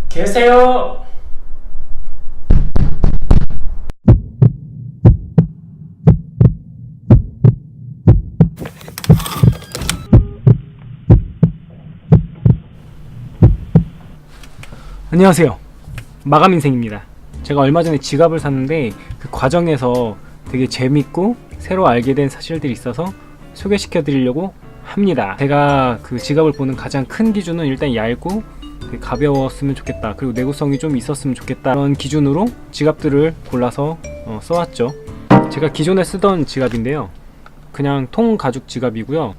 계세요. 안녕하세요. 마감인생입니다. 제가 얼마 전에 지갑을 샀는데 그 과정에서 되게 재밌고 새로 알게 된 사실들이 있어서 소개시켜 드리려고 합니다. 제가 그 지갑을 보는 가장 큰 기준은 일단 얇고 되게 가벼웠으면 좋겠다, 그리고 내구성이 좀 있었으면 좋겠다, 그런 기준으로 지갑들을 골라서 써왔죠. 제가 기존에 쓰던 지갑인데요, 그냥 통 가죽 지갑이고요.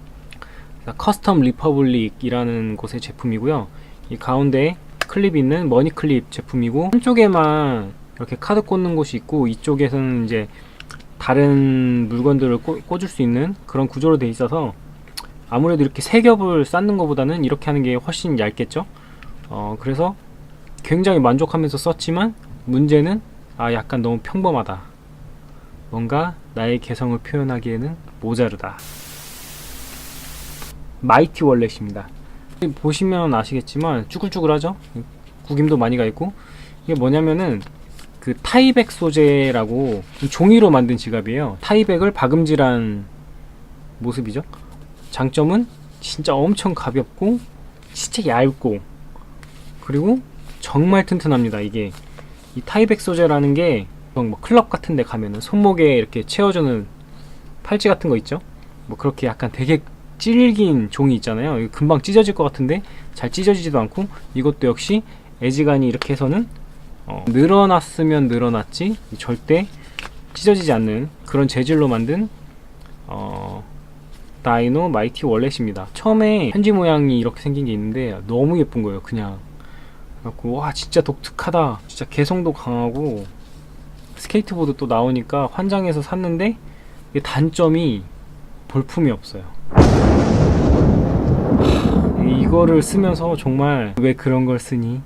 커스텀 리퍼블릭이라는 곳의 제품이고요. 이 가운데에 클립 있는 머니 클립 제품이고, 한쪽에만 이렇게 카드 꽂는 곳이 있고 이쪽에서는 이제 다른 물건들을 꽂을 수 있는 그런 구조로 되어 있어서 아무래도 이렇게 세 겹을 쌓는 것보다는 이렇게 하는 게 훨씬 얇겠죠. 그래서 굉장히 만족하면서 썼지만 문제는 약간 너무 평범하다, 뭔가 나의 개성을 표현하기에는 모자르다. 마이티 월렛입니다. 보시면 아시겠지만 쭈글쭈글하죠? 구김도 많이 가 있고, 이게 뭐냐면은 그 타이백 소재라고 종이로 만든 지갑이에요. 타이백을 박음질한 모습이죠. 장점은 진짜 엄청 가볍고 진짜 얇고 그리고 정말 튼튼합니다. 이게 이 타이백 소재라는 게 뭐 클럽 같은 데 가면은 손목에 이렇게 채워주는 팔찌 같은 거 있죠? 뭐 그렇게 약간 되게 질긴 종이 있잖아요. 금방 찢어질 것 같은데 잘 찢어지지도 않고, 이것도 역시 애지간히 이렇게 해서는 늘어났으면 늘어났지 절대 찢어지지 않는 그런 재질로 만든 다이노 마이티 월렛입니다. 처음에 편지 모양이 이렇게 생긴 게 있는데 너무 예쁜 거예요. 그냥 그래갖고 와, 진짜 독특하다, 진짜 개성도 강하고 스케이트보드 또 나오니까 환장해서 샀는데, 이게 단점이 볼품이 없어요. 이거를 쓰면서 정말 왜 그런 걸 쓰니?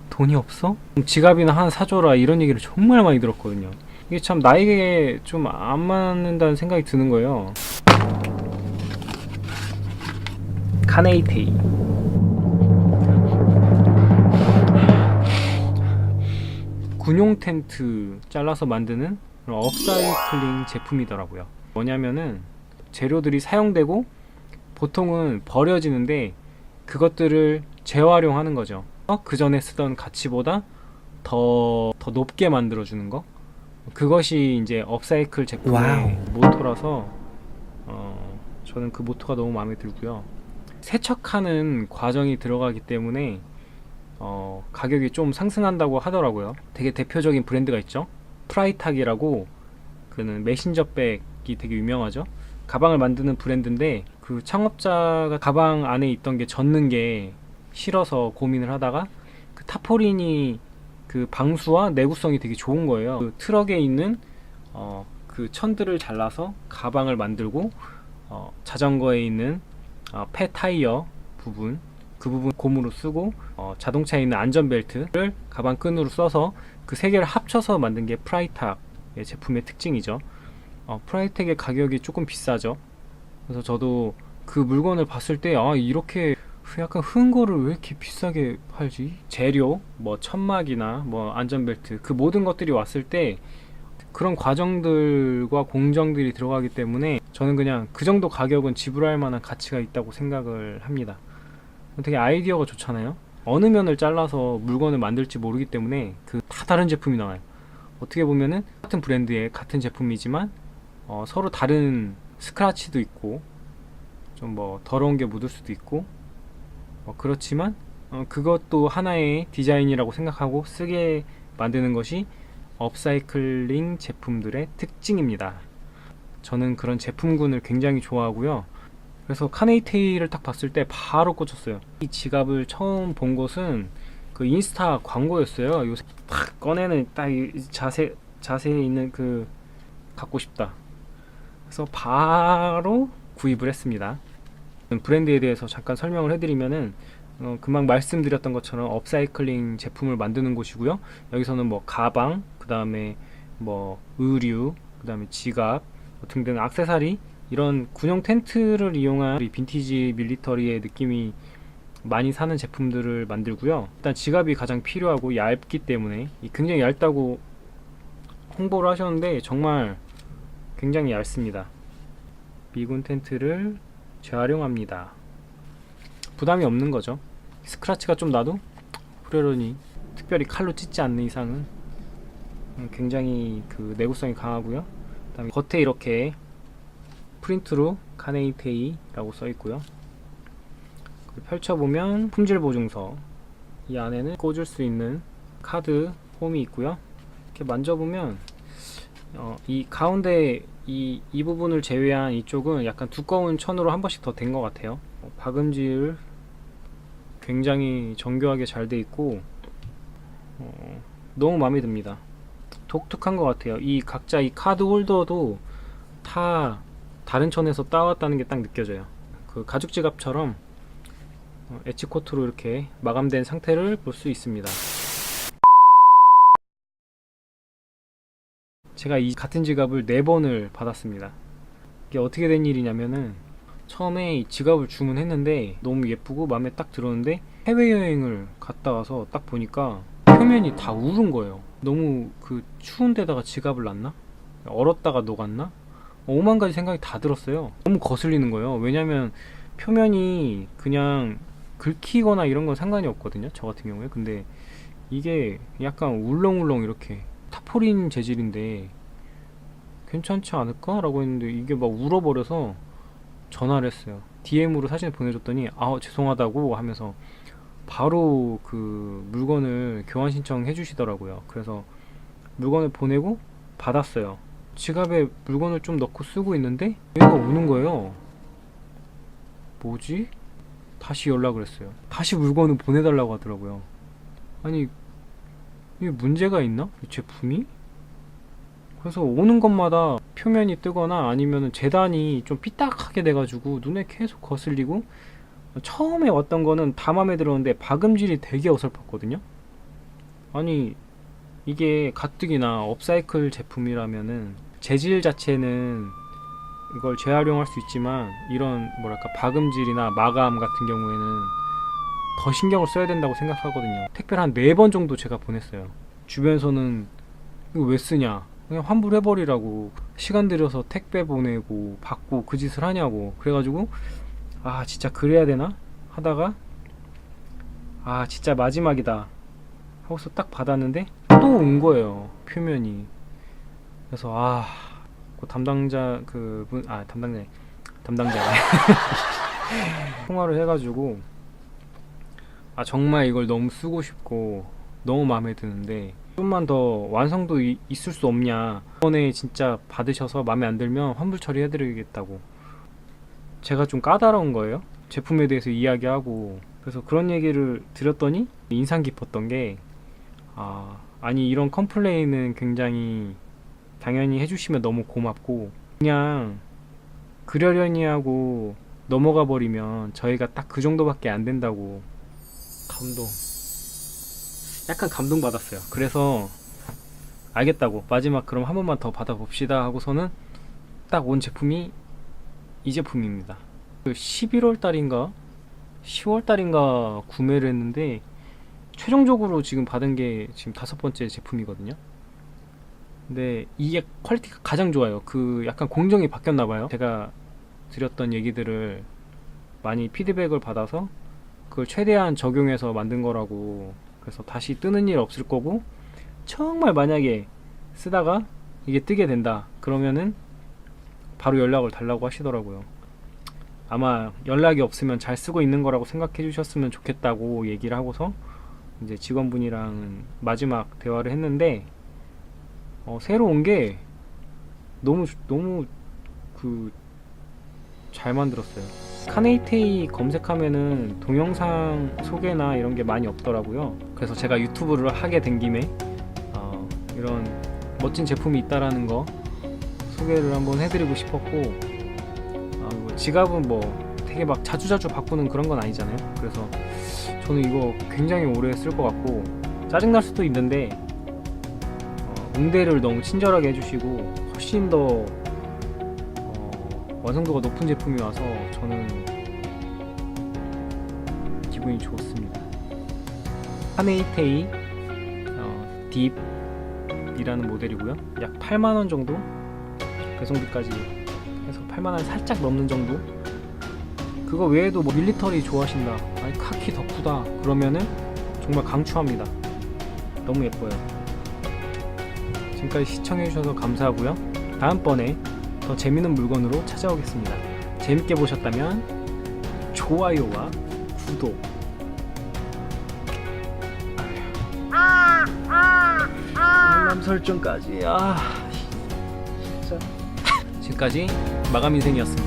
돈이 없어? 지갑이나 하나 사줘라, 이런 얘기를 정말 많이 들었거든요. 이게 참 나에게 좀 안 맞는다는 생각이 드는 거예요. 카네이테이 군용 텐트 잘라서 만드는 그런 업사이클링 제품이더라고요. 뭐냐면은 재료들이 사용되고 보통은 버려지는데 그것들을 재활용하는 거죠. 그 전에 쓰던 가치보다 더 높게 만들어주는 거, 그것이 이제 업사이클 제품의 모토라서 저는 그 모토가 너무 마음에 들고요. 세척하는 과정이 들어가기 때문에 가격이 좀 상승한다고 하더라고요. 되게 대표적인 브랜드가 있죠. 프라이탁이라고, 그는 메신저백이 되게 유명하죠. 가방을 만드는 브랜드인데 그 창업자가 가방 안에 있던 게 젖는 게 싫어서 고민을 하다가 그 타포린이 그 방수와 내구성이 되게 좋은 거예요. 그 트럭에 있는 그 천들을 잘라서 가방을 만들고, 자전거에 있는 폐 타이어 부분, 그 부분 고무로 쓰고, 자동차에 있는 안전벨트를 가방 끈으로 써서 그 세 개를 합쳐서 만든 게 프라이탁의 제품의 특징이죠. 프라이탁의 가격이 조금 비싸죠. 그래서 저도 그 물건을 봤을 때 이렇게 약간 흔 거를 왜 이렇게 비싸게 팔지? 재료, 뭐 천막이나 뭐 안전벨트, 그 모든 것들이 왔을 때 그런 과정들과 공정들이 들어가기 때문에 저는 그냥 그 정도 가격은 지불할 만한 가치가 있다고 생각을 합니다. 되게 아이디어가 좋잖아요. 어느 면을 잘라서 물건을 만들지 모르기 때문에 그 다 다른 제품이 나와요. 어떻게 보면은 같은 브랜드의 같은 제품이지만 서로 다른 스크래치도 있고 좀 뭐 더러운 게 묻을 수도 있고 그렇지만 그것도 하나의 디자인이라고 생각하고 쓰게 만드는 것이 업사이클링 제품들의 특징입니다. 저는 그런 제품군을 굉장히 좋아하고요. 그래서 카네이테이를 딱 봤을 때 바로 꽂혔어요. 이 지갑을 처음 본 것은 그 인스타 광고였어요. 요새 딱 꺼내는 딱 자세에 있는 그 갖고 싶다. 그래서 바로 구입을 했습니다. 브랜드에 대해서 잠깐 설명을 해드리면은 금방 말씀드렸던 것처럼 업사이클링 제품을 만드는 곳이고요. 여기서는 뭐 가방, 그 다음에 뭐 의류, 그 다음에 지갑 등등 액세서리, 이런 군용 텐트를 이용한 빈티지 밀리터리의 느낌이 많이 사는 제품들을 만들고요. 일단 지갑이 가장 필요하고 얇기 때문에 굉장히 얇다고 홍보를 하셨는데 정말 굉장히 얇습니다. 미군 텐트를 재활용합니다. 부담이 없는 거죠. 스크래치가 좀 나도 후련히 특별히 칼로 찢지 않는 이상은 굉장히 그 내구성이 강하고요. 그다음에 겉에 이렇게 프린트로 카네이테이라고 써 있고요. 펼쳐보면 품질 보증서, 이 안에는 꽂을 수 있는 카드 홈이 있고요. 이렇게 만져보면 이 가운데 이 부분을 제외한 이쪽은 약간 두꺼운 천으로 한 번씩 더 된 것 같아요. 박음질 굉장히 정교하게 잘 돼 있고 너무 마음에 듭니다. 독특한 것 같아요. 이 각자 이 카드 홀더도 다 다른 천에서 따왔다는 게 딱 느껴져요. 그 가죽 지갑처럼 엣지코트로 이렇게 마감된 상태를 볼 수 있습니다. 제가 이 같은 지갑을 4번을 받았습니다. 이게 어떻게 된 일이냐면은 처음에 이 지갑을 주문했는데 너무 예쁘고 마음에 딱 들었는데 해외여행을 갔다 와서 딱 보니까 표면이 다 우른 거예요. 너무 그 추운 데다가 지갑을 놨나? 얼었다가 녹았나? 오만 가지 생각이 다 들었어요. 너무 거슬리는 거예요. 왜냐면 표면이 그냥 긁히거나 이런 건 상관이 없거든요, 저 같은 경우에. 근데 이게 약간 울렁울렁 이렇게 타포린 재질인데 괜찮지 않을까? 라고 했는데 이게 막 울어버려서 전화를 했어요. DM으로 사진을 보내줬더니 죄송하다고 하면서 바로 그 물건을 교환 신청해 주시더라고요. 그래서 물건을 보내고 받았어요. 지갑에 물건을 좀 넣고 쓰고 있는데 얘가 우는 거예요. 뭐지? 다시 연락을 했어요. 다시 물건을 보내달라고 하더라고요. 아니, 이게 문제가 있나? 이 제품이? 그래서 오는 것마다 표면이 뜨거나 아니면 재단이 좀 삐딱하게 돼가지고 눈에 계속 거슬리고, 처음에 왔던 거는 다 마음에 들었는데 박음질이 되게 어설펐거든요. 아니, 이게 가뜩이나 업사이클 제품이라면은 재질 자체는 이걸 재활용할 수 있지만 이런 뭐랄까 박음질이나 마감 같은 경우에는 더 신경을 써야 된다고 생각하거든요. 택배를 한 4번 정도 제가 보냈어요. 주변에서는 이거 왜 쓰냐, 그냥 환불해버리라고, 시간 들여서 택배 보내고 받고 그 짓을 하냐고. 그래가지고 진짜 그래야 되나 하다가 진짜 마지막이다 하고서 딱 받았는데 또 온 거예요, 표면이. 그래서 그 담당자 담당자가 통화를 해가지고 정말 이걸 너무 쓰고 싶고 너무 마음에 드는데 좀만 더 완성도 있을 수 없냐, 이번에 진짜 받으셔서 마음에 안 들면 환불 처리해드리겠다고. 제가 좀 까다로운 거예요, 제품에 대해서 이야기하고. 그래서 그런 얘기를 드렸더니 인상 깊었던 게 아니, 이런 컴플레인은 굉장히 당연히 해주시면 너무 고맙고, 그냥 그러려니 하고 넘어가 버리면 저희가 딱 그 정도밖에 안 된다고. 약간 감동받았어요. 그래서 알겠다고, 마지막 그럼 한 번만 더 받아봅시다 하고서는 딱 온 제품이 이 제품입니다. 11월 달인가 10월 달인가 구매를 했는데 최종적으로 지금 받은 게 지금 5번째 제품이거든요. 근데 이게 퀄리티가 가장 좋아요. 그 약간 공정이 바뀌었나봐요. 제가 드렸던 얘기들을 많이 피드백을 받아서 그걸 최대한 적용해서 만든 거라고. 그래서 다시 뜨는 일 없을 거고, 정말 만약에 쓰다가 이게 뜨게 된다 그러면은 바로 연락을 달라고 하시더라고요. 아마 연락이 없으면 잘 쓰고 있는 거라고 생각해 주셨으면 좋겠다고 얘기를 하고서 이제 직원분이랑 마지막 대화를 했는데 새로 온 게 너무 잘 만들었어요. 카네이테이 검색하면은 동영상 소개나 이런 게 많이 없더라고요. 그래서 제가 유튜브를 하게 된 김에 이런 멋진 제품이 있다라는 거 소개를 한번 해드리고 싶었고, 지갑은 뭐 되게 막 자주자주 바꾸는 그런 건 아니잖아요. 그래서 저는 이거 굉장히 오래 쓸 것 같고, 짜증날 수도 있는데 응대를 너무 친절하게 해주시고 훨씬 더 완성도가 높은 제품이 와서 저는 기분 기분이 좋습니다. 카네이테이 딥이라는 모델이고요. 약 8만원 정도, 배송비까지 해서 8만원 살짝 넘는 정도. 그거 외에도 뭐 밀리터리 좋아하신다, 아니 카키 덕후다 그러면은 정말 강추합니다. 너무 예뻐요. 지금까지 시청해주셔서 감사하고요. 다음번에 더 재밌는 물건으로 찾아오겠습니다. 재밌게 보셨다면 좋아요와 구독, 알람 설정까지. 진짜. 지금까지 마감인생이었습니다.